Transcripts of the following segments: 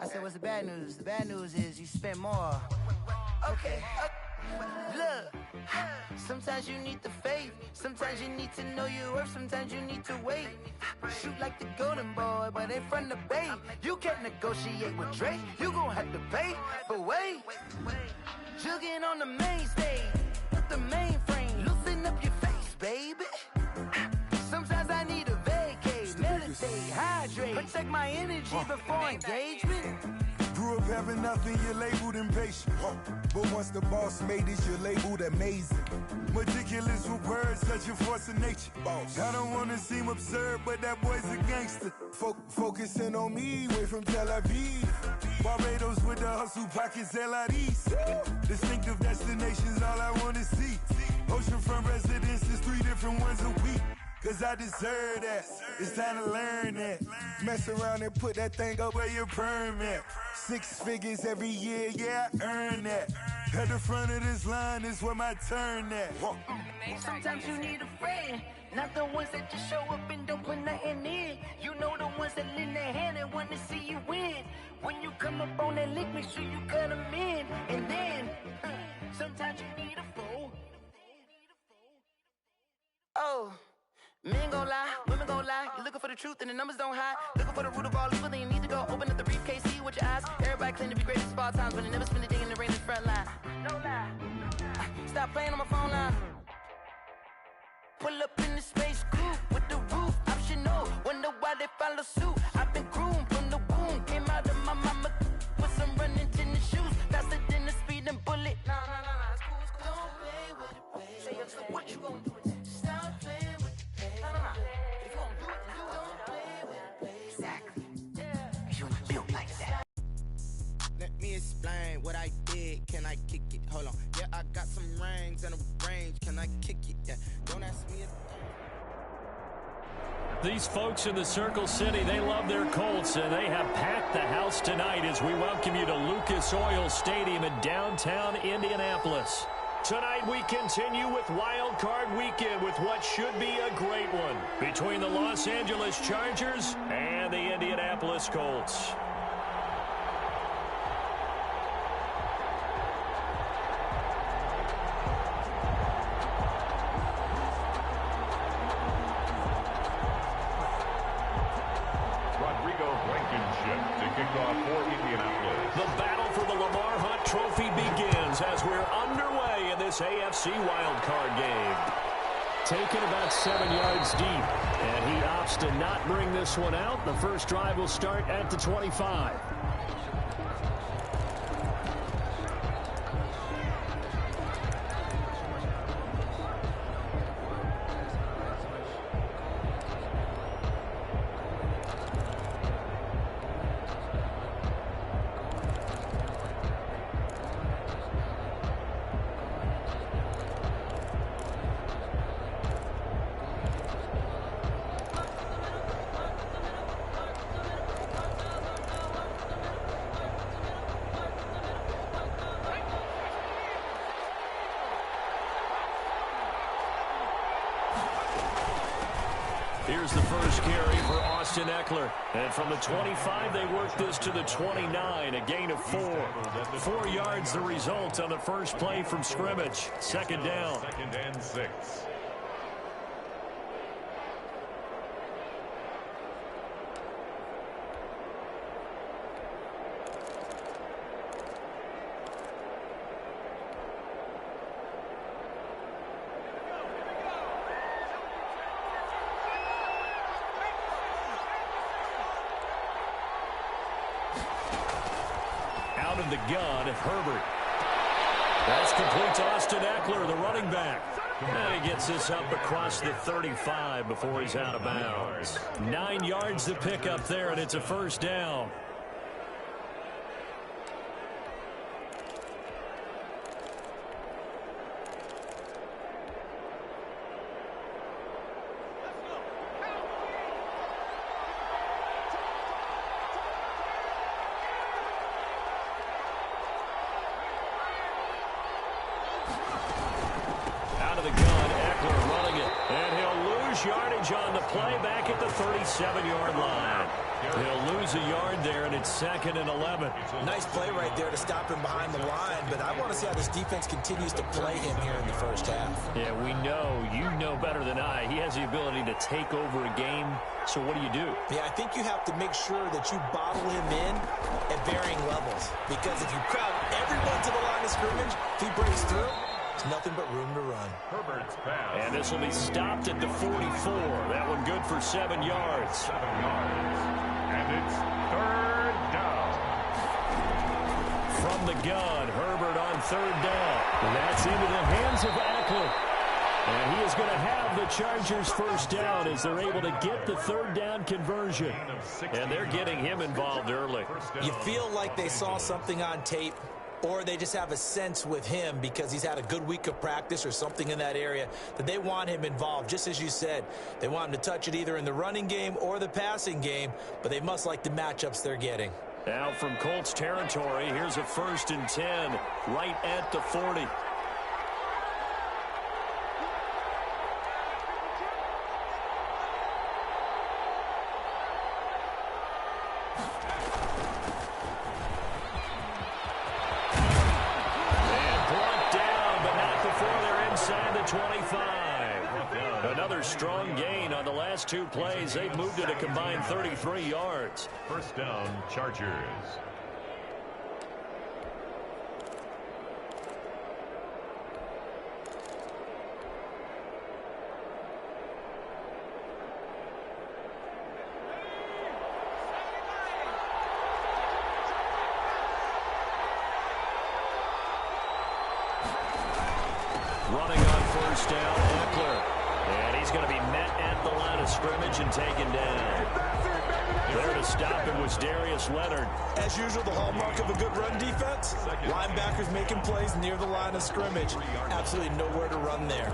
I said, what's the bad news? The bad news is you spent more. Okay. Look, sometimes you need the faith. Sometimes you need to know your worth. Sometimes you need to wait. Shoot like the golden boy, but ain't from the bay. You can't negotiate with Drake. You gon' have to pay. But wait, jugging on the main stage with the mainframe. Loosen up your face, baby. Sometimes I need a vacate, meditate, hydrate, protect my energy before engagement. Grew up having nothing, you're labeled impatient. But once the boss made it, you're labeled amazing. Meticulous with words, such a force of nature. I don't wanna seem absurd, but that boy's a gangster. Focusing on me, way from Tel Aviv. Barbados with the hustle pockets, LIDs. Distinctive destinations, all I wanna see. Oceanfront residences, 3 different ones a week. Cause I deserve that, it's time to learn that. Mess around and put that thing up where your permit. 6 figures every year, yeah, I earn that. At the front of this line is where my turn at. Sometimes you need a friend, not the ones that just show up and don't put nothing in. You know the ones that lend their hand and want to see you win. When you come up on that lick, make sure you cut them in. And then, sometimes you need a fool. Oh. Men gon' lie, women gon' lie. You're looking for the truth and the numbers don't hide. Looking for the root of all evil, then you need to go open up the briefcase, see with your eyes. Everybody claim to be greatest of all times, but they never spend a day in the rain in the front line. No lie. Stop playing on my phone line. Pull up in the space coupe with the roof optional. Wonder why they follow suit. I've been groomed from the womb. Came out of my mama with some running tennis shoes. Faster than the speeding bullet. Nah, it's cool, it's cool. Don't play with it, baby. Say up, so what you gon' do? Stop playing. Let me explain what I did. Can I kick it? Hold on. Yeah, I got some rings and a range. Can I kick it? Yeah. Don't ask me These folks in the Circle City, they love their Colts, and they have packed the house tonight as we welcome you to Lucas Oil Stadium in downtown Indianapolis. Tonight we continue with Wild Card Weekend with what should be a great one between the Los Angeles Chargers and the Indianapolis Colts. The battle for the Lamar Hunt Trophy begins as we're underway in this AFC wildcard game. Taken about 7 yards deep, and he opts to not bring this one out. The first drive will start at the 25. Here's the first carry for Austin Eckler. And from the 25, they work this to the 29, a gain of 4. 4 yards the result on the first play from scrimmage. Second down. 2nd and 6. Out of the gun, Herbert. That's complete to Austin Eckler, the running back. And he gets this up across the 35 before he's out of bounds. 9 yards to pick up there, and it's a first down. Yardage on the play back at the 37-yard line. He'll lose a yard there, and it's 2nd and 11. Nice play right there to stop him behind the line, but I want to see how this defense continues to play him here in the first half. Yeah, we know. You know better than I. He has the ability to take over a game, so what do? Yeah, I think you have to make sure that you bottle him in at varying levels, because if you crowd everyone to the line of scrimmage, if he breaks through, there's nothing but room to run. Herbert's pass. And this will be stopped at the 44. That one good for 7 yards. 7 yards. And it's 3rd down. From the gun, Herbert on 3rd down. And that's into the hands of Eckler. And he is going to have the Chargers' first down as they're able to get the 3rd down conversion. And they're getting him involved early. You feel like they saw something on tape, or they just have a sense with him because he's had a good week of practice or something in that area that they want him involved. Just as you said, they want him to touch it either in the running game or the passing game, but they must like the matchups they're getting. Now from Colts territory, here's a 1st and 10 right at the 40. Inside the 25. Another strong gain on the last 2 plays. They've moved it a combined 33 yards. First down, Chargers. Running on 1st down, Eckler. And he's going to be met at the line of scrimmage and taken down. There to stop him was Darius Leonard. As usual, the hallmark of a good run defense. Linebackers making plays near the line of scrimmage. Absolutely nowhere to run there.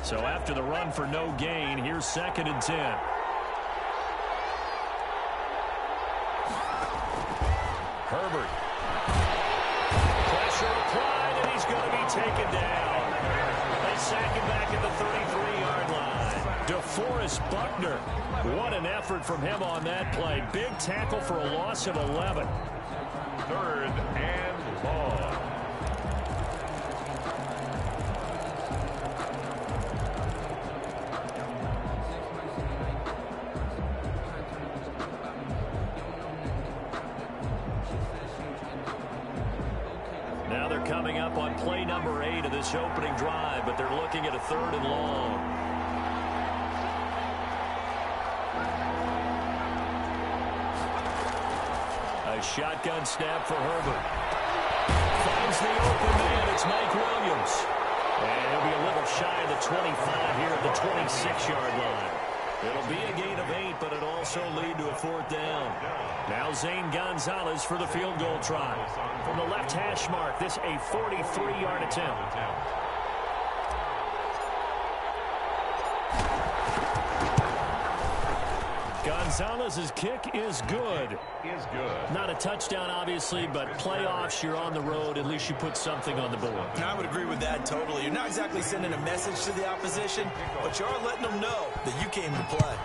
So after the run for no gain, here's 2nd and 10. Herbert. Pressure applied, and he's going to be taken down. They sack him back at the 33-yard line. DeForest Buckner. What an effort from him on that play. Big tackle for a loss of 11. 3rd and long. Now they're coming up on play number 8 of this opening drive, but they're looking at a 3rd and long. A shotgun snap for Herbert. Finds the open man. It's Mike Williams. And he'll be a little shy of the 25 here at the 26-yard line. It'll be a gain of 8, but it'll also lead to a 4th down. Now Zane Gonzalez for the field goal try. From the left hash mark, this a 43-yard attempt. Gonzalez's kick is good. Not a touchdown, obviously, but playoffs, you're on the road. At least you put something on the board. And I would agree with that totally. You're not exactly sending a message to the opposition, but you are letting them know that you came to play.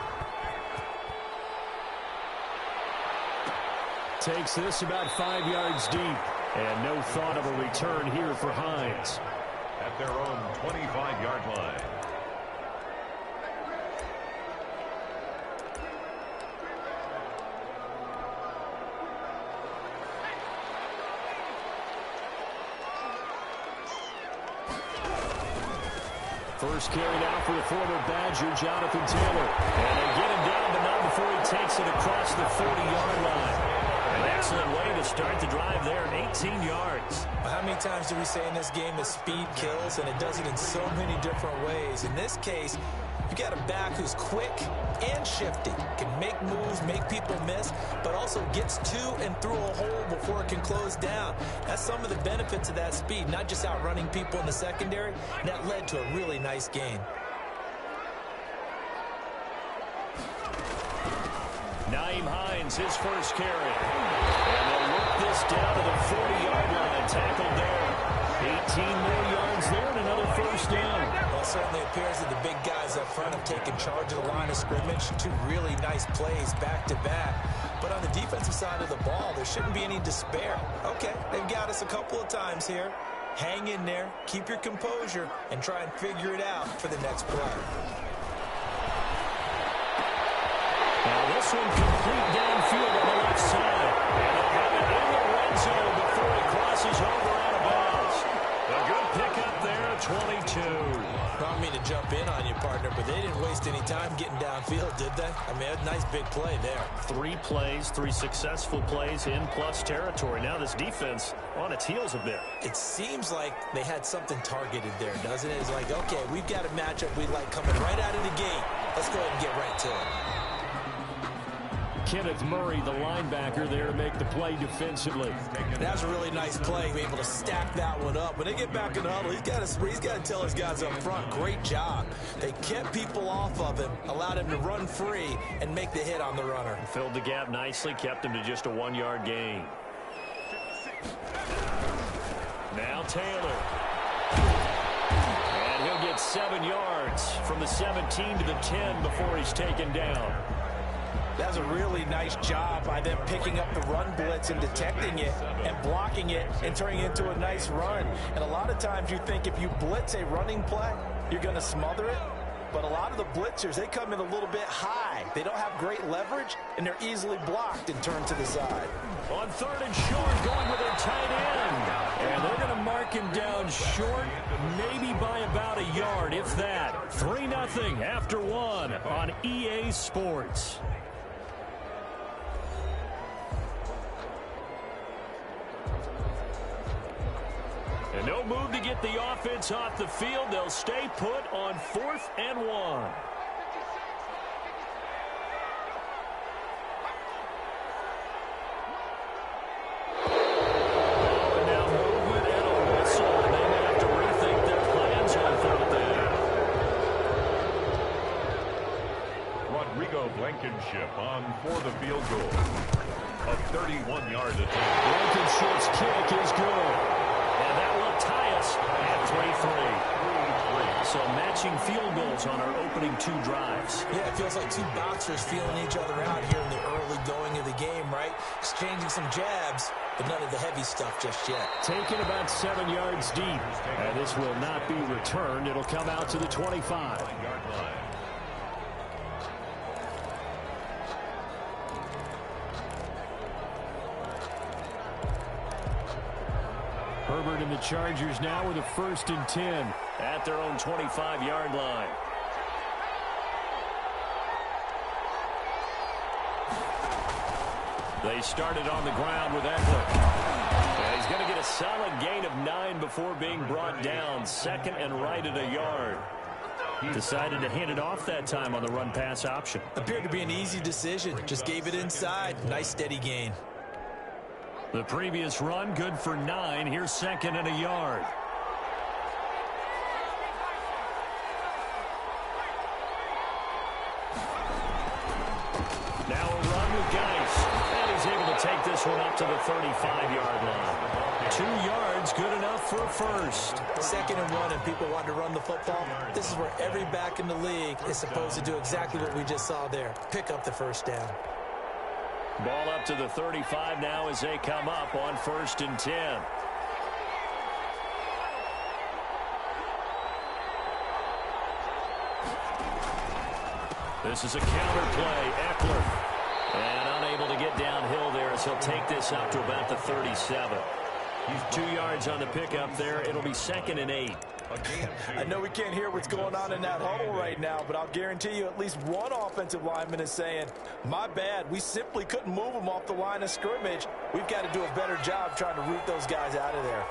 Takes this about 5 yards deep. And no thought of a return here for Hines. At their own 25-yard line. First carry now for the former Badger, Jonathan Taylor. And they get him down, but not before he takes it across the 40-yard line. An excellent way to start the drive there, 18 yards. How many times do we say in this game that speed kills, and it does it in so many different ways? In this case, you got a back who's quick and shifty, can make moves, make people miss, but also gets to and through a hole before it can close down. That's some of the benefits of that speed, not just outrunning people in the secondary, and that led to a really nice gain. Nyheim Hines, his first carry. And they'll work this down to the 40-yard line tackled there. 18 more yards there and another first down. Well, it certainly appears that the big guys up front have taken charge of the line of scrimmage. Two really nice plays back-to-back. But on the defensive side of the ball, there shouldn't be any despair. Okay, they've got us a couple of times here. Hang in there, keep your composure, and try and figure it out for the next play. Now this one complete downfield on the left side. And they'll have it in the red zone before he crosses over out of bounds. A good pickup there at 22. I don't mean to jump in on you, partner, but they didn't waste any time getting downfield, did they? I mean, a nice big play there. 3 plays, 3 successful plays in plus territory. Now this defense on its heels a bit. It seems like they had something targeted there, doesn't it? It's like, okay, we've got a matchup we like coming right out of the gate. Let's go ahead and get right to it. Kenneth Murray, the linebacker, there to make the play defensively. That was a really nice play. Be able to stack that one up. When they get back in the huddle, he's got to tell his guys up front, great job. They kept people off of him, allowed him to run free, and make the hit on the runner. Filled the gap nicely, kept him to just a 1-yard gain. Now Taylor. And he'll get 7 yards from the 17 to the 10 before he's taken down. That was a really nice job by them picking up the run blitz and detecting it and blocking it and turning it into a nice run. And a lot of times you think if you blitz a running play, you're going to smother it. But a lot of the blitzers, they come in a little bit high. They don't have great leverage, and they're easily blocked and turned to the side. On 3rd and short, going with their tight end. And they're going to mark him down short, maybe by about a yard, if that. 3-0 after 1 on EA Sports. And no move to get the offense off the field. They'll stay put on 4th and 1. Now movement and a whistle. They may have to rethink their plans on 4th down. Rodrigo Blankenship on for the field goal. A 31-yard attempt. Blankenship's kick is good. And that will tie us at 3-3. So matching field goals on our opening 2 drives. Yeah, it feels like 2 boxers feeling each other out here in the early going of the game, right? Exchanging some jabs, but none of the heavy stuff just yet. Taken about 7 yards deep. And this will not be returned. It'll come out to the 25. Herbert and the Chargers now with a 1st and 10 at their own 25-yard line. They started on the ground with Eckler. And he's going to get a solid gain of 9 before being brought down. 2nd and right at a yard. Decided to hand it off that time on the run-pass option. Appeared to be an easy decision. Just gave it inside. Nice steady gain. The previous run, good for 9. Here's 2nd and a yard. Now a run with Geis. And he's able to take this one up to the 35-yard line. 2 yards, good enough for a 1st. 2nd and 1, and people want to run the football. This is where every back in the league is supposed to do exactly what we just saw there. Pick up the 1st down. Ball up to the 35 now as they come up on 1st and 10. This is a counter play. Eckler. And unable to get downhill there as he'll take this up to about the 37. 2 yards on the pickup there. It'll be 2nd and 8. I know we can't hear what's going on in that huddle right now, but I'll guarantee you at least one offensive lineman is saying, my bad, we simply couldn't move them off the line of scrimmage. We've got to do a better job trying to root those guys out of there.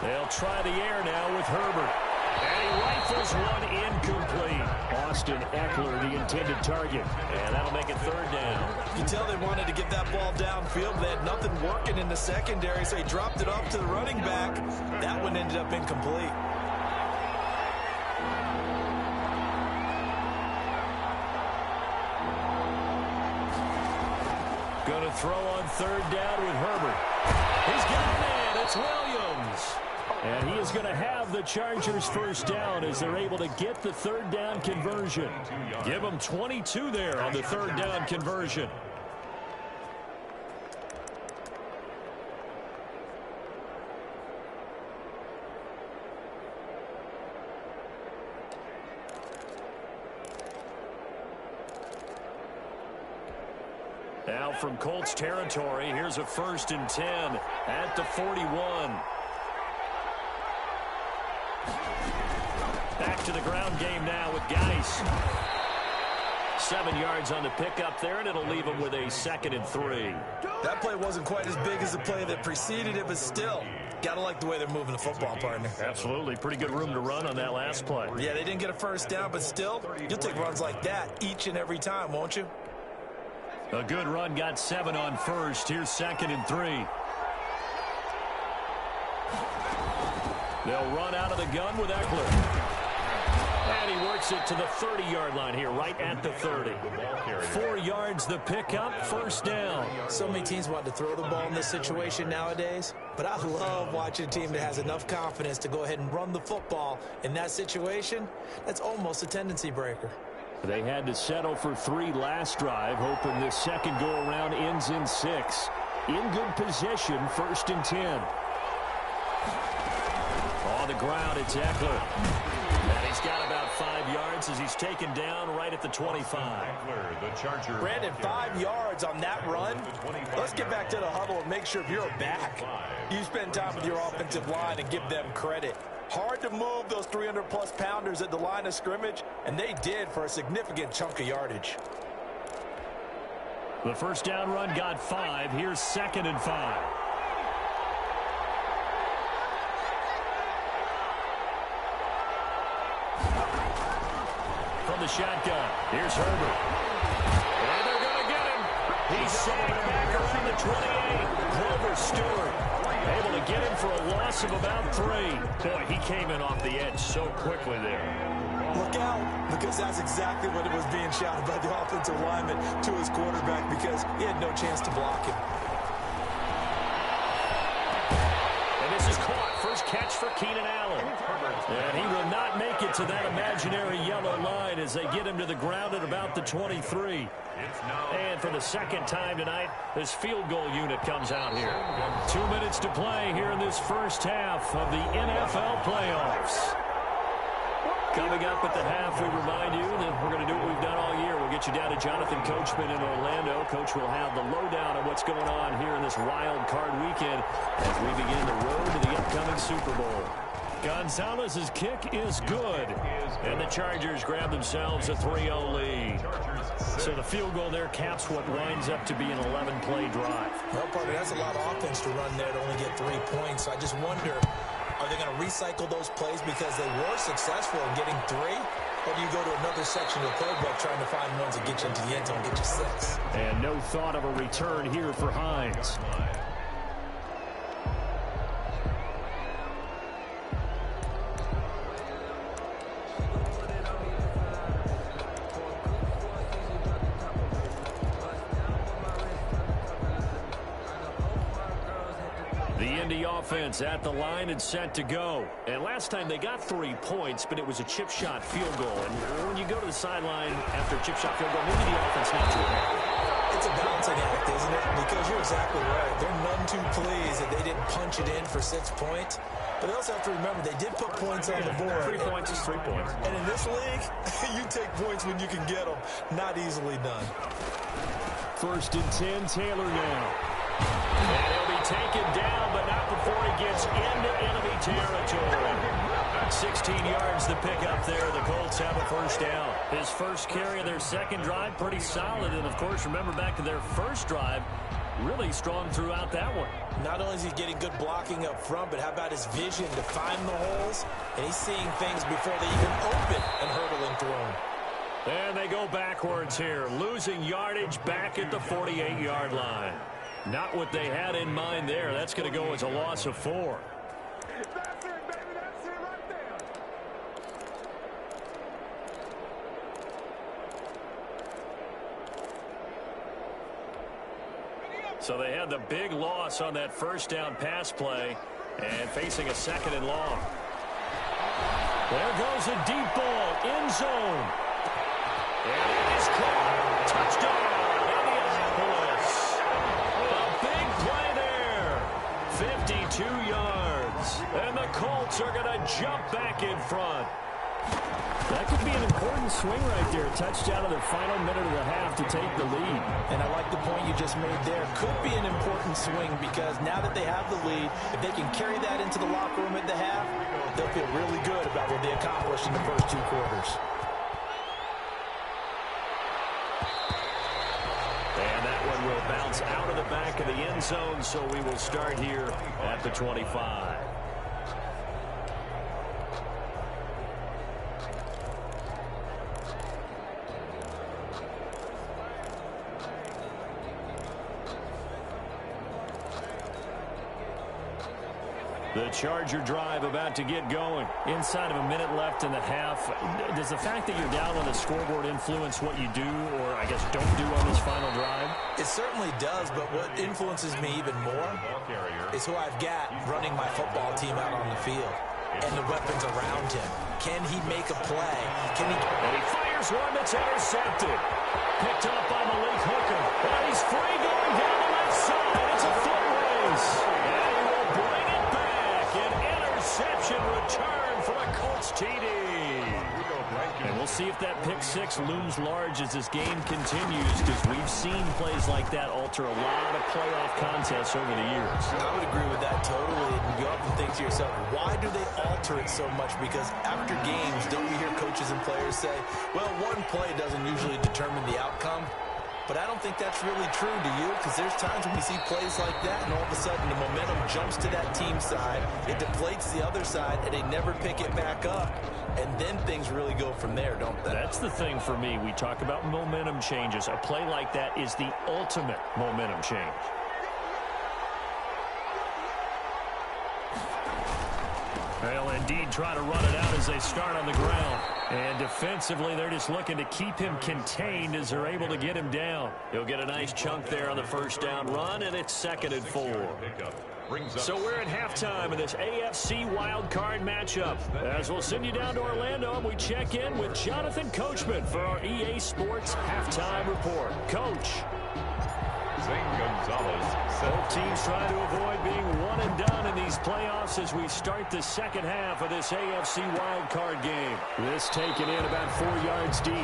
They'll try the air now with Herbert. And he rifles one incomplete. Austin Eckler, the intended target. And that'll make it 3rd down. You can tell they wanted to get that ball downfield. They had nothing working in the secondary, so he dropped it off to the running back. That one ended up incomplete. Going to throw on third down with Herbert. He's got a man. It's Williams. And he is going to have the Chargers first down as they're able to get the third down conversion. Give them 22 there on the third down conversion. Now from Colts territory, here's a 1st and 10 at the 41. Back to the ground game now with Geis. 7 yards on the pickup there, and it'll leave him with a 2nd and 3. That play wasn't quite as big as the play that preceded it, but still, got to like the way they're moving the football, partner. Absolutely. Pretty good room to run on that last play. Yeah, they didn't get a first down, but still, you'll take runs like that each and every time, won't you? A good run, got 7 on first. Here's 2nd and 3. They'll run out of the gun with Eckler. And he works it to the 30-yard line here, right at the 30. 4 yards the pickup, 1st down. So many teams want to throw the ball in this situation nowadays, but I love watching a team that has enough confidence to go ahead and run the football in that situation. That's almost a tendency breaker. They had to settle for 3 last drive, hoping this second go-around ends in 6. In good position, 1st and 10. On the ground, it's Eckler. And he's got about 5 yards as he's taken down right at the 25. Brandon, 5 yards on that run. Let's get back to the huddle and make sure if you're a back, you spend time with your offensive line and give them credit. Hard to move those 300-plus pounders at the line of scrimmage, and they did for a significant chunk of yardage. The first down run got 5. Here's 2nd and 5. From the shotgun, here's Herbert. And they're going to get him. He's sacked back around the 28. Grover Stewart able to get him for a loss of about 3. Boy, he came in off the edge so quickly there. Look out, because that's exactly what it was being shouted by the offensive lineman to his quarterback, because he had no chance to block him. And this is caught. First catch for Keenan Allen. And he will not make it to that imaginary yellow line as they get him to the ground at about the 23. And for the second time tonight, this field goal unit comes out here. 2 minutes to play here in this first half of the NFL playoffs. Coming up at the half, we remind you that we're going to do what we've done all year. We'll get you down to Jonathan Coachman in Orlando. Coach will have the lowdown on what's going on here in this wild card weekend as we begin the road to the upcoming Super Bowl. Gonzalez's kick is good, and the Chargers grab themselves a 3-0 lead. So the field goal there caps what winds up to be an 11-play drive. Well, partner, that's a lot of offense to run there to only get 3 points. So I just wonder, are they going to recycle those plays because they were successful in getting 3? Or do you go to another section of the playbook trying to find ones that get you into the end zone and get you 6? And no thought of a return here for Hines. Offense at the line and set to go. And last time they got 3 points, but it was a chip shot field goal. And when you go to the sideline after a chip shot field goal, maybe the offense not too happy. It's a balancing act, isn't it? Because you're exactly right. They're none too pleased that they didn't punch it in for 6 points. But they also have to remember they did put points on the board. 3 points is 3 points. And in this league, you take points when you can get them. Not easily done. 1st and 10, Taylor now. And he'll be taken down, but not before he gets into enemy territory. 16 yards to pick up there. The Colts have a first down. His first carry of their second drive, pretty solid. And, of course, remember back to their first drive, really strong throughout that one. Not only is he getting good blocking up front, but how about his vision to find the holes? And he's seeing things before they even open and hurdling through them. And they go backwards here, losing yardage back at the 48-yard line. Not what they had in mind there. That's going to go as a loss of 4. That's it, baby. That's it right there. So they had the big loss on that first down pass play and facing a second and long. There goes a deep ball, end zone. And it is caught. Touchdown, Indianapolis. A big play there. 52 yards. And the Colts are going to jump back in front. That could be an important swing right there. Touchdown in the final minute of the half to take the lead. And I like the point you just made there. Could be an important swing because now that they have the lead, if they can carry that into the locker room at the half, they'll feel really good about what they accomplished in the first 2 quarters. And that one will bounce out of the back of the end zone, so we will start here at the 25. The Charger drive about to get going. Inside of a minute left in the half. Does the fact that you're down on the scoreboard influence what you do, or I guess don't do on this final drive? It certainly does, but what influences me even more is who I've got running my football team out on the field and the weapons around him. Can he make a play? And he fires one that's intercepted. Picked up by Malik Hooker. And he's free going down the left side. It's a foot race. And he will bring it back. An interception return for a Colts TD. And we'll see if that pick six looms large as this game continues, because we've seen plays like that alter a lot of playoff contests over the years. I would agree with that totally. And you often think to yourself, why do they alter it so much? Because after games, don't we hear coaches and players say, well, one play doesn't usually determine the outcome? But I don't think that's really true, do you? Because there's times when we see plays like that, and all of a sudden the momentum jumps to that team side, it deflates the other side, and they never pick it back up. And then things really go from there, don't they? That's the thing for me. We talk about momentum changes. A play like that is the ultimate momentum change. They'll indeed try to run it out as they start on the ground. And defensively, they're just looking to keep him contained as they're able to get him down. He'll get a nice chunk there on the first down run, and it's 2nd and 4. So we're at halftime of this AFC wildcard matchup. As we'll send you down to Orlando, and we check in with Jonathan Coachman for our EA Sports Halftime Report. Coach. Both teams trying to avoid being one and done in these playoffs as we start the second half of this AFC wildcard game. This taken in about 4 yards deep,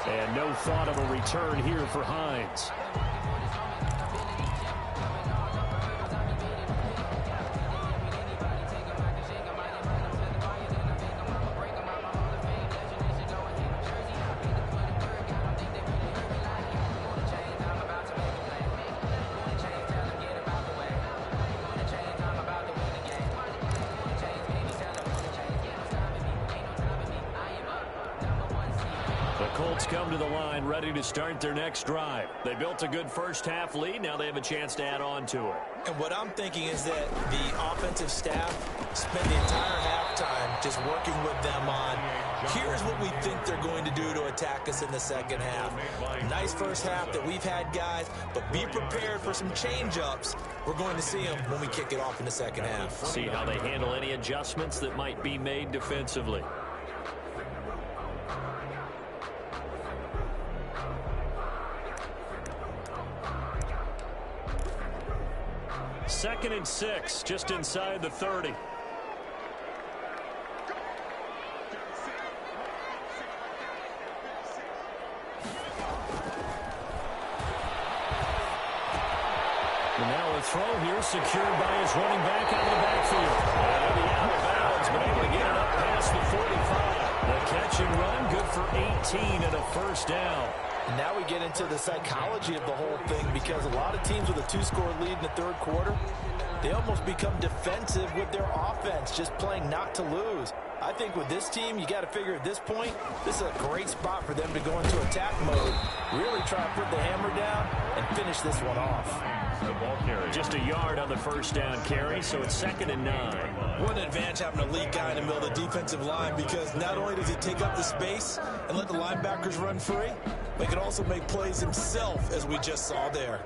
and no thought of a return here for Hines. Come to the line ready to start their next drive. They built a good first half lead. Now they have a chance to add on to it. And what I'm thinking is that the offensive staff spent the entire halftime just working with them on, here's what we think they're going to do to attack us in the second half. Nice first half that we've had, guys, but be prepared for some change-ups. We're going to see them when we kick it off in the second half. See how they handle any adjustments that might be made defensively. Second and 6, just inside the 30. And now a throw here secured by his running back out of the backfield. And he'll be out of bounds, but able to get it up past the 45. The catch and run, good for 18 and a first down. Now we get into the psychology of the whole thing, because a lot of teams with a 2-score lead in the third quarter, they almost become defensive with their offense, just playing not to lose. I think with this team, you got to figure at this point, this is a great spot for them to go into attack mode, really try to put the hammer down and finish this one off. The ball carry. Just a yard on the first down carry, so it's 2nd and 9. What an advantage having a lead guy in the middle of the defensive line, because not only does he take up the space and let the linebackers run free, but he can also make plays himself, as we just saw there.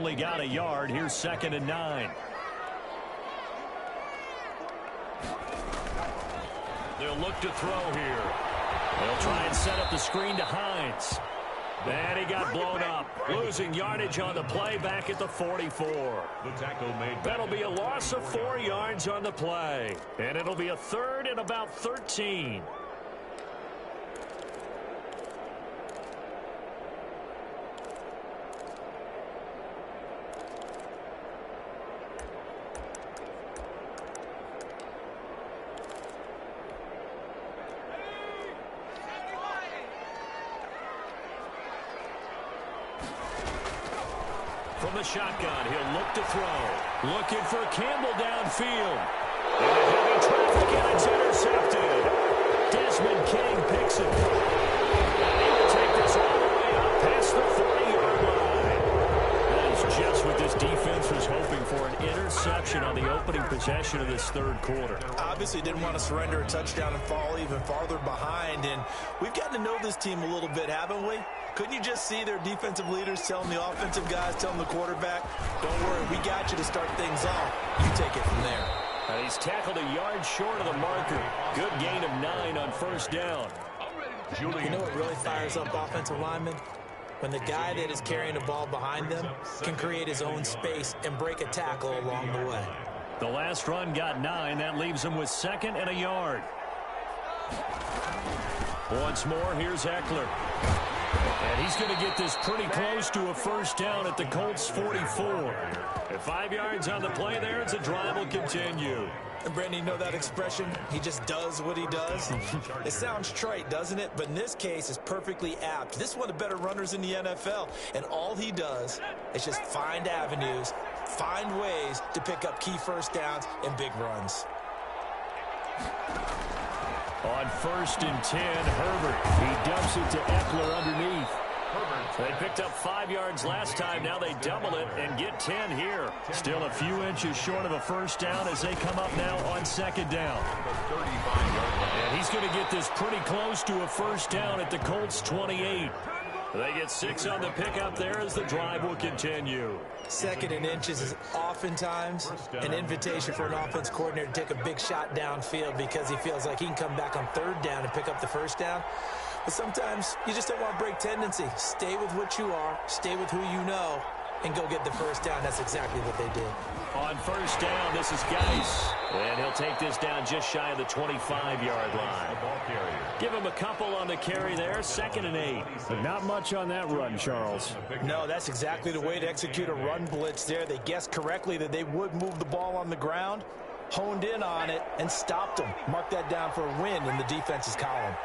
only got a yard. Here's 2nd and 9. They'll look to throw here. They'll try and set up the screen to Hines. And he got blown up, losing yardage on the play back at the 44. The tackle made. That'll be a loss of 4 yards on the play. And it'll be a 3rd and about 13. From the shotgun, he'll look to throw. Looking for Campbell downfield. And heavy traffic, and it's intercepted. Desmond King picks it. And he will take this all the way up past the 40-yard line. That is just what this defense was hoping for, an interception on the opening possession of this 3rd quarter. Obviously didn't want to surrender a touchdown and fall even farther behind. And we've gotten to know this team a little bit, haven't we? Couldn't you just see their defensive leaders telling the offensive guys, telling the quarterback, don't worry, we got you to start things off. You take it from there. And he's tackled a yard short of the marker. Good gain of 9 on 1st down. You know what really fires up offensive linemen? When the guy that is carrying the ball behind them can create his own space and break a tackle along the way. The last run got 9. That leaves him with 2nd and a yard. Once more, here's Eckler. And he's going to get this pretty close to a 1st down at the Colts 44. At 5 yards on the play there, the drive will continue. And Brandon, you know that expression? He just does what he does. It sounds trite, doesn't it? But in this case, it's perfectly apt. This is one of the better runners in the NFL. And all he does is just find avenues, find ways to pick up key 1st downs and big runs. On 1st and 10, Herbert. He dumps it to Eckler underneath. They picked up 5 yards last time. Now they double it and get 10 here. Still a few inches short of a 1st down as they come up now on 2nd down. And he's going to get this pretty close to a 1st down at the Colts 28. They get 6 on the pickup there as the drive will continue. 2nd and inches is oftentimes an invitation for an offense coordinator to take a big shot downfield because he feels like he can come back on 3rd down and pick up the 1st down. But sometimes you just don't want to break tendency. Stay with what you are, stay with who you know, and go get the 1st down. That's exactly what they did. On 1st down, this is Geis. And he'll take this down just shy of the 25-yard line. Give him a couple on the carry there, 2nd and 8. But not much on that run, Charles. No, that's exactly the way to execute a run blitz there. They guessed correctly that they would move the ball on the ground, honed in on it, and stopped them. Mark that down for a win in the defense's column.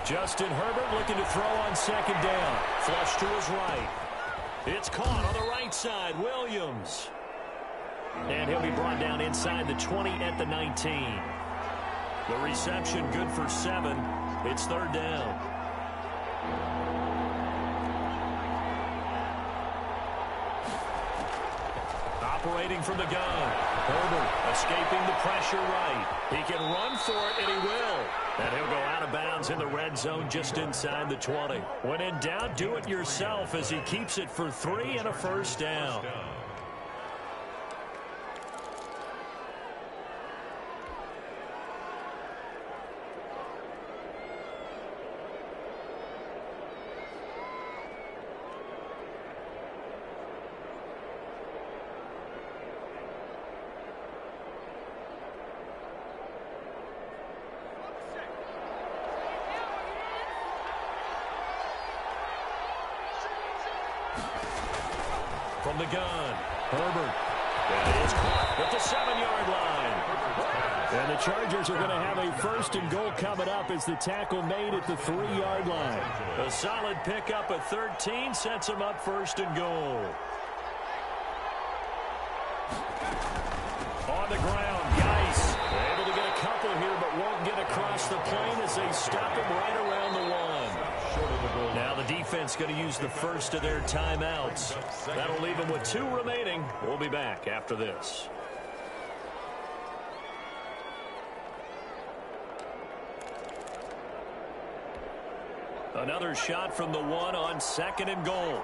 Justin Herbert looking to throw on 2nd down. Flush to his right. It's caught on the right side. Williams. And he'll be brought down inside the 20 at the 19. The reception good for 7. It's 3rd down. Operating from the gun. Herbert escaping the pressure right. He can run for it, and he will. And he'll go out of bounds in the red zone just inside the 20. When in doubt, do it yourself as he keeps it for 3 and a 1st down. From the gun, Herbert. And it's caught at the 7-yard line. And the Chargers are going to have a 1st and goal coming up as the tackle made at the 3-yard line. A solid pickup at 13 sets him up 1st and goal. On the ground, Geis able to get a couple here but won't get across the plane as they stop him right around the 1. Now the defense going to use the first of their timeouts. That'll leave them with 2 remaining. We'll be back after this. Another shot from the one on 2nd and goal.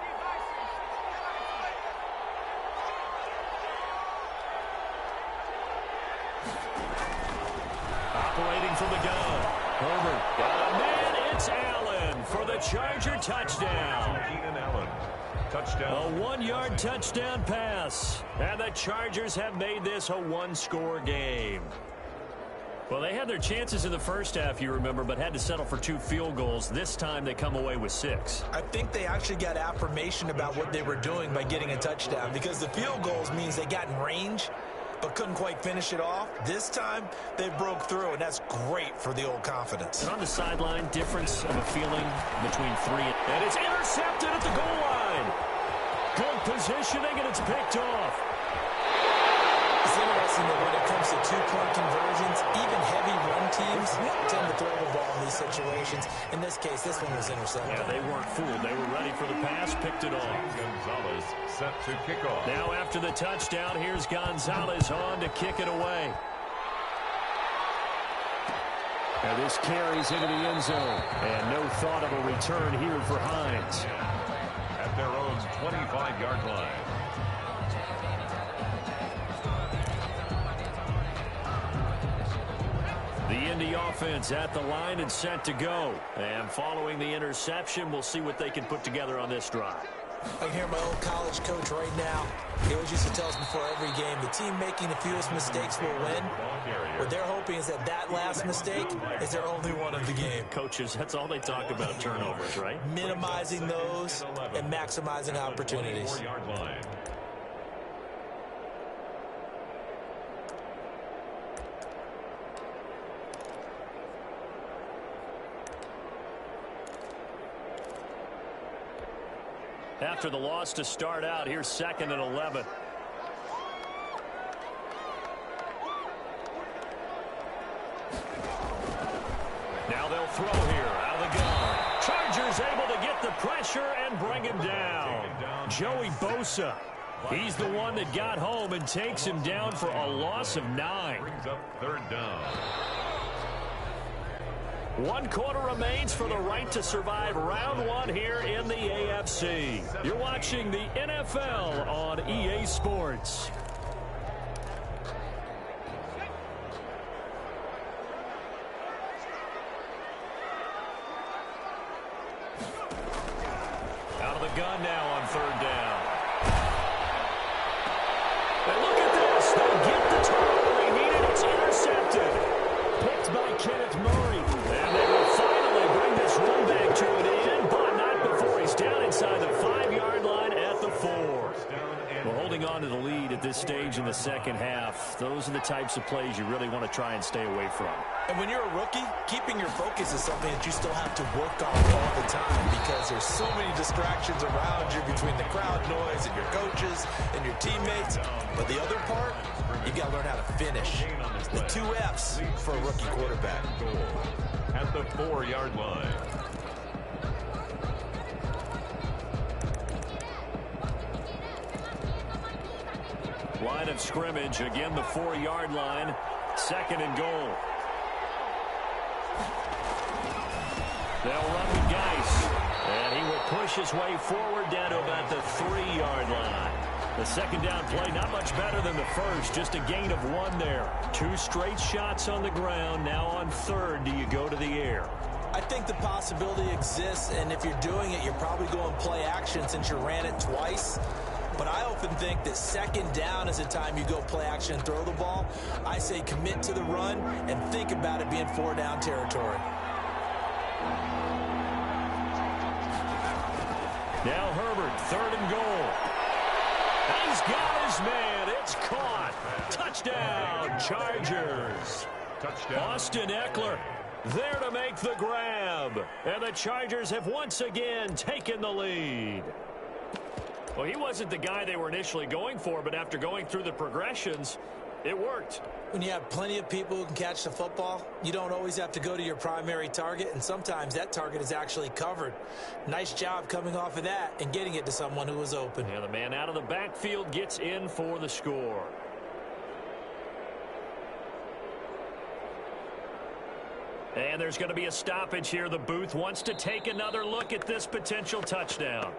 Operating from the gun. Herbert. Got a man. It's Allen for the Charger touchdown. Keenan Allen. Touchdown. A 1-yard touchdown pass. And the Chargers have made this a one-score game. Well, they had their chances in the first half, you remember, but had to settle for 2 field goals. This time they come away with 6. I think they actually got affirmation about what they were doing by getting a touchdown, because the field goals means they got in range but couldn't quite finish it off. This time they broke through, and that's great for the old confidence. And on the sideline, difference of a feeling between 3 and it's intercepted at the goal line. Good positioning, and it's picked off. It's interesting that when it comes to 2-point conversions, even heavy run teams tend to throw the ball in these situations. In this case, this one was intercepted. Yeah, they weren't fooled. They were ready for the pass, picked it off. Gonzalez set to kick off. Now after the touchdown, here's Gonzalez on to kick it away. And this carries into the end zone. And no thought of a return here for Hines. At their own 25-yard line. The Indy offense at the line and set to go. And following the interception, we'll see what they can put together on this drive. I can hear my old college coach right now. He always used to tell us before every game, the team making the fewest mistakes will win. What they're hoping is that last mistake is their only one of the game. Coaches, that's all they talk about, turnovers, right? Minimizing those and maximizing opportunities. 4-yard line. After the loss to start out, here's 2nd and 11. Now they'll throw here out of the gun. Chargers able to get the pressure and bring him down. Joey Bosa. He's the one that got home and takes him down for a loss of 9. Brings up 3rd down. 1 quarter remains for the right to survive round 1 here in the AFC. You're watching the NFL on EA Sports. Out of the gun now on 3rd down. And look at this. They'll get the turnover they needed. It's intercepted. Picked by Kenneth Murray. And they will finally bring this run back to an end, but not before he's down inside the 5-yard line at the 4. Well, holding on to the lead at this stage in the second half, those are the types of plays you really want to try and stay away from. And when you're a rookie, keeping your focus is something that you still have to work on all the time, because there's so many distractions around you between the crowd noise and your coaches and your teammates. But the other part, you got to learn how to finish. The 2 F's for a rookie quarterback. At the 4-yard line. Line of scrimmage, again the 4-yard line, 2nd and goal. They'll run with Geis, and he will push his way forward down to about the 3-yard line. The 2nd down play, not much better than the first, just a gain of 1 there. 2 straight shots on the ground. Now on 3rd, do you go to the air? I think the possibility exists, and if you're doing it, you're probably going play action since you ran it twice. But I often think that 2nd down is the time you go play action and throw the ball. I say commit to the run and think about it being 4-down territory. Now Herbert, 3rd and goal. He's got his man. It's caught. Touchdown, Chargers. Touchdown. Austin Eckler there to make the grab. And the Chargers have once again taken the lead. Well, he wasn't the guy they were initially going for, but after going through the progressions, it worked. When you have plenty of people who can catch the football, you don't always have to go to your primary target, and sometimes that target is actually covered. Nice job coming off of that and getting it to someone who was open. And the man out of the backfield gets in for the score. And there's going to be a stoppage here. The booth wants to take another look at this potential touchdown.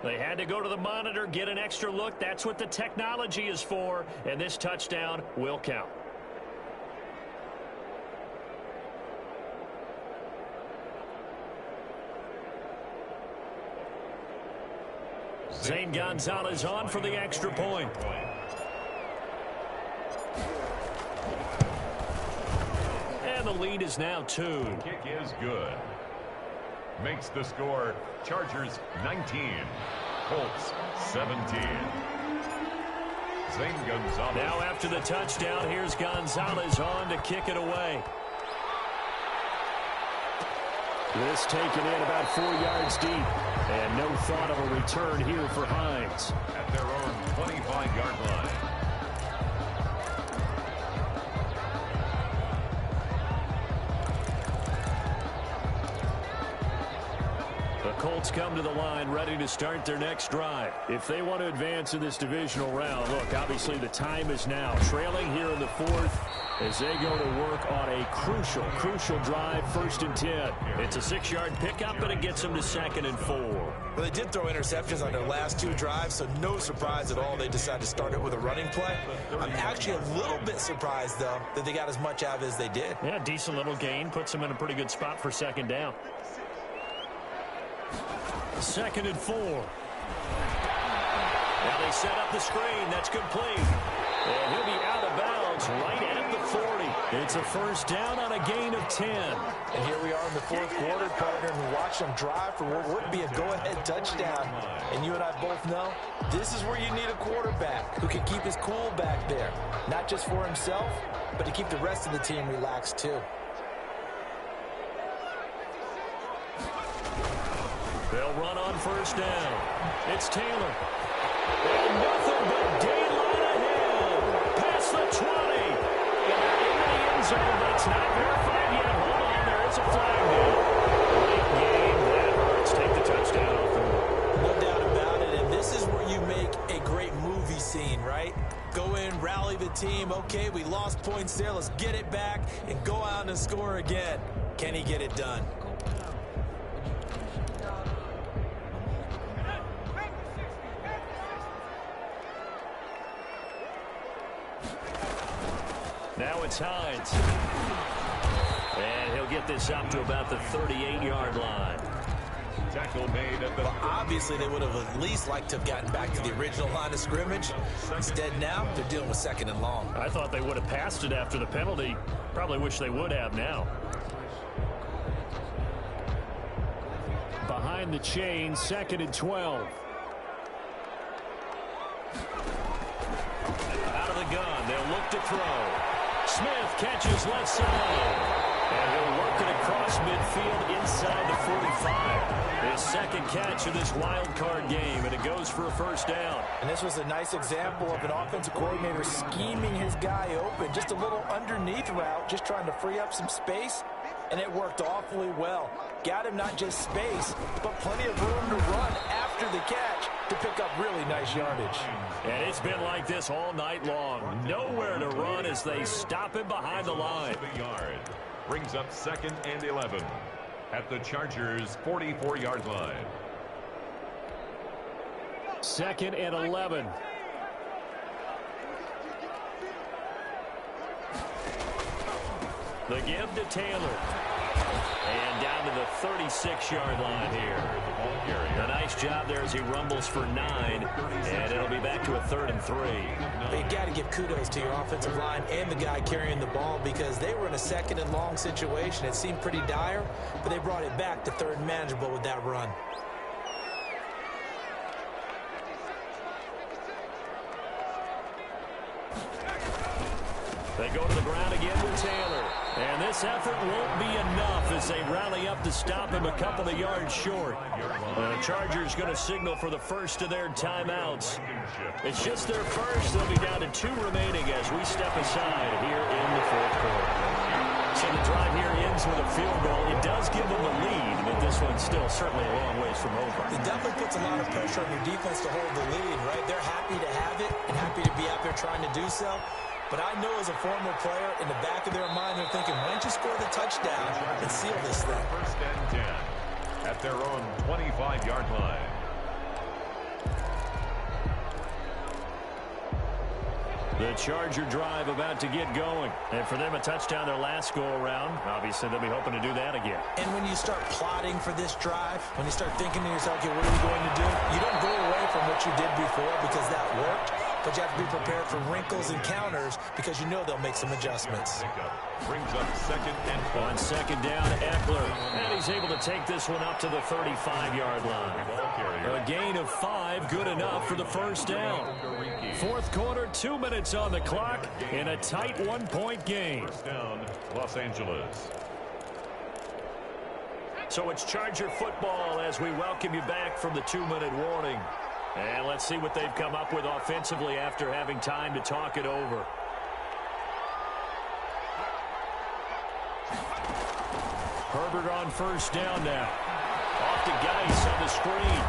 They had to go to the monitor, get an extra look. That's what the technology is for. And this touchdown will count. Zane Gonzalez on for the extra point. And the lead is now 2. The kick is good. Makes the score Chargers 19, Colts 17. Zane Gonzalez. Now after the touchdown, here's Gonzalez on to kick it away. This taken in about 4 yards deep. And no thought of a return here for Hines. At their own 25-yard line. The Colts come to the line ready to start their next drive. If they want to advance in this divisional round, look, obviously the time is now. Trailing here in the 4th as they go to work on a crucial drive, 1st and 10. It's a 6-yard pickup, and it gets them to 2nd and 4. Well, they did throw interceptions on their last 2 drives, so no surprise at all they decided to start it with a running play. I'm actually a little bit surprised, though, that they got as much out of it as they did. Yeah, decent little gain. Puts them in a pretty good spot for 2nd down. 2nd and 4. Now they set up the screen. That's complete. And he'll be out of bounds right at the 40. It's a 1st down on a gain of 10. And here we are in the 4th quarter, partner, and we watch them drive for what would be a go-ahead touchdown. And you and I both know this is where you need a quarterback who can keep his cool back there. Not just for himself, but to keep the rest of the team relaxed too. They'll run on 1st down. It's Taylor. And nothing but daylight ahead. Past the 20. And they're into the end zone, but it's not verified yet. Hold on, there is a flag down. Great game. That hurts. Take the touchdown off the board. No doubt about it, and this is where you make a great movie scene, right? Go in, rally the team. Okay, we lost points there. Let's get it back and go out and score again. Can he get it done? Now it's Hines. And he'll get this up to about the 38-yard line. Tackle made at the... Well, obviously, they would have at least liked to have gotten back to the original line of scrimmage. Instead, now, they're dealing with 2nd and long. I thought they would have passed it after the penalty. Probably wish they would have now. Behind the chain, 2nd and 12. Out of the gun, they'll look to throw. Smith catches left side. And he'll work it across midfield inside the 45. His 2nd catch of this wild card game, and it goes for a 1st down. And this was a nice example of an offensive coordinator scheming his guy open. Just a little underneath route, just trying to free up some space, and it worked awfully well. Got him not just space, but plenty of room to run after the catch to pick up really nice yardage. And it's been like this all night long. Nowhere to run as they stop him behind the line. yard. Brings up 2nd and 11 at the Chargers' 44-yard line. 2nd and 11. The give to Taylor. And down to the 36-yard line here. A nice job there as he rumbles for 9. And it'll be back to a 3rd and 3. But you got to give kudos to your offensive line and the guy carrying the ball, because they were in a 2nd and long situation. It seemed pretty dire, but they brought it back to 3rd and manageable with that run. They go to the ground again with Taylor. And this effort won't be enough as they rally up to stop him a couple of yards short. The Chargers going to signal for the first of their timeouts. It's just their first. They'll be down to 2 remaining as we step aside here in the 4th quarter. So the drive here ends with a field goal. It does give them a lead, but this one's still certainly a long ways from over. It definitely puts a lot of pressure on your defense to hold the lead, right? They're happy to have it and happy to be out there trying to do so. But I know as a former player, in the back of their mind, they're thinking, why don't you score the touchdown and seal this thing? First and 10 at their own 25-yard line. The Charger drive about to get going. And for them, a touchdown their last go-around. Obviously, they'll be hoping to do that again. And when you start plotting for this drive, when you start thinking to yourself, okay, what are we going to do? You don't go away from what you did before because that worked. But you have to be prepared for wrinkles and counters because you know they'll make some adjustments. Brings up second and on second down, Eckler. And he's able to take this one up to the 35-yard line. A gain of 5, good enough for the first down. Fourth quarter, 2 minutes on the clock in a tight one-point game. First down, Los Angeles. So it's Charger football as we welcome you back from the 2-minute warning. And let's see what they've come up with offensively after having time to talk it over. Herbert on first down now. Off to Geis on the screen.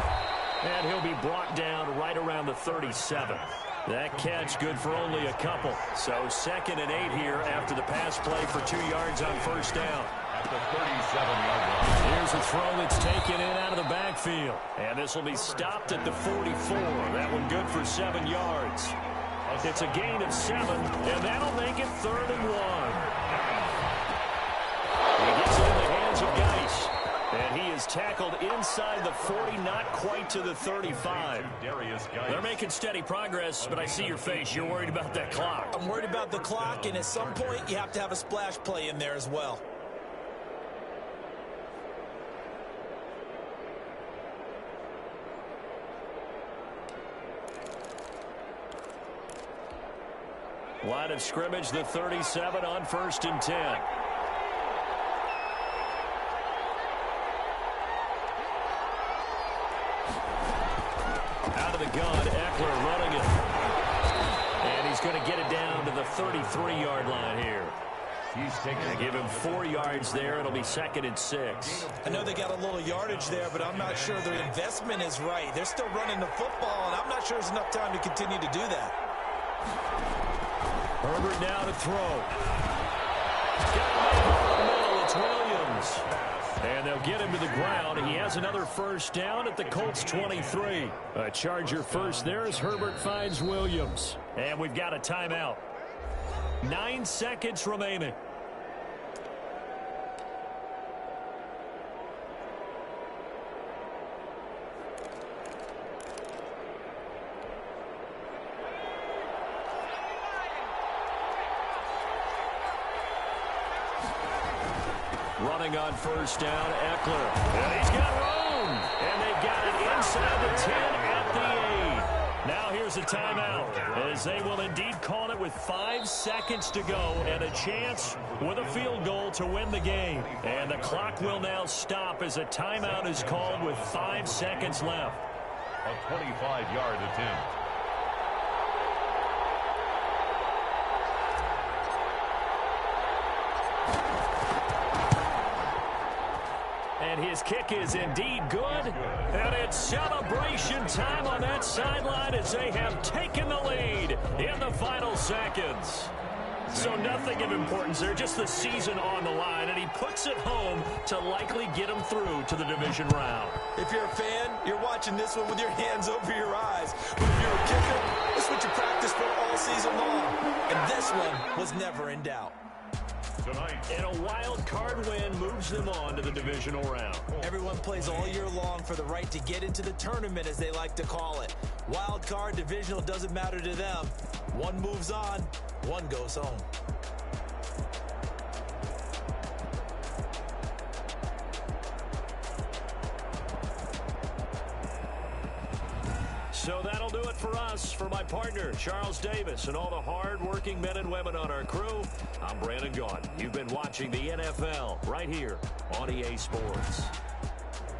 And he'll be brought down right around the 37. That catch good for only a couple. So second and 8 here after the pass play for 2 yards on first down. At the 37-yard line. Here's a throw that's taken in out of the backfield. And this will be stopped at the 44. That one good for 7 yards. It's a gain of 7, and that'll make it 3rd and 1. He gets it in the hands of Geis. And he is tackled inside the 40, not quite to the 35. They're making steady progress, but I see your face. You're worried about that clock. I'm worried about the clock, and at some point you have to have a splash play in there as well. Line of scrimmage, the 37 on 1st and 10. Out of the gun, Eckler running it. And he's going to get it down to the 33-yard line here. He's taking to give him 4 yards there. It'll be 2nd and 6. I know they got a little yardage there, but I'm not sure their investment is right. They're still running the football, and I'm not sure there's enough time to continue to do that. Herbert now to throw. Got him in the middle. It's Williams. And they'll get him to the ground. He has another first down at the Colts 23. A Charger first there as Herbert finds Williams. And we've got a timeout. 9 seconds remaining. Running on first down, Eckler. And he's got room. And they've got it inside the 10 at the 8. Now here's a timeout, as they will indeed call it with 5 seconds to go and a chance with a field goal to win the game. And the clock will now stop as a timeout is called with 5 seconds left. a 25-yard attempt. And his kick is indeed good. And it's celebration time on that sideline as they have taken the lead in the final seconds. So nothing of importance there, just the season on the line, and he puts it home to likely get him through to the division round. If you're a fan, you're watching this one with your hands over your eyes. But if you're a kicker, this is what you practice for all season long. And this one was never in doubt. Tonight. And a wild card win moves them on to the divisional round. Everyone plays all year long for the right to get into the tournament, as they like to call it. Wild card, divisional, doesn't matter to them. One moves on, one goes home. So that'll do it for us. For my partner, Charles Davis, and all the hard-working men and women on our crew, I'm Brandon Gaughan. You've been watching the NFL right here on EA Sports.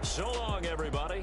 So long, everybody.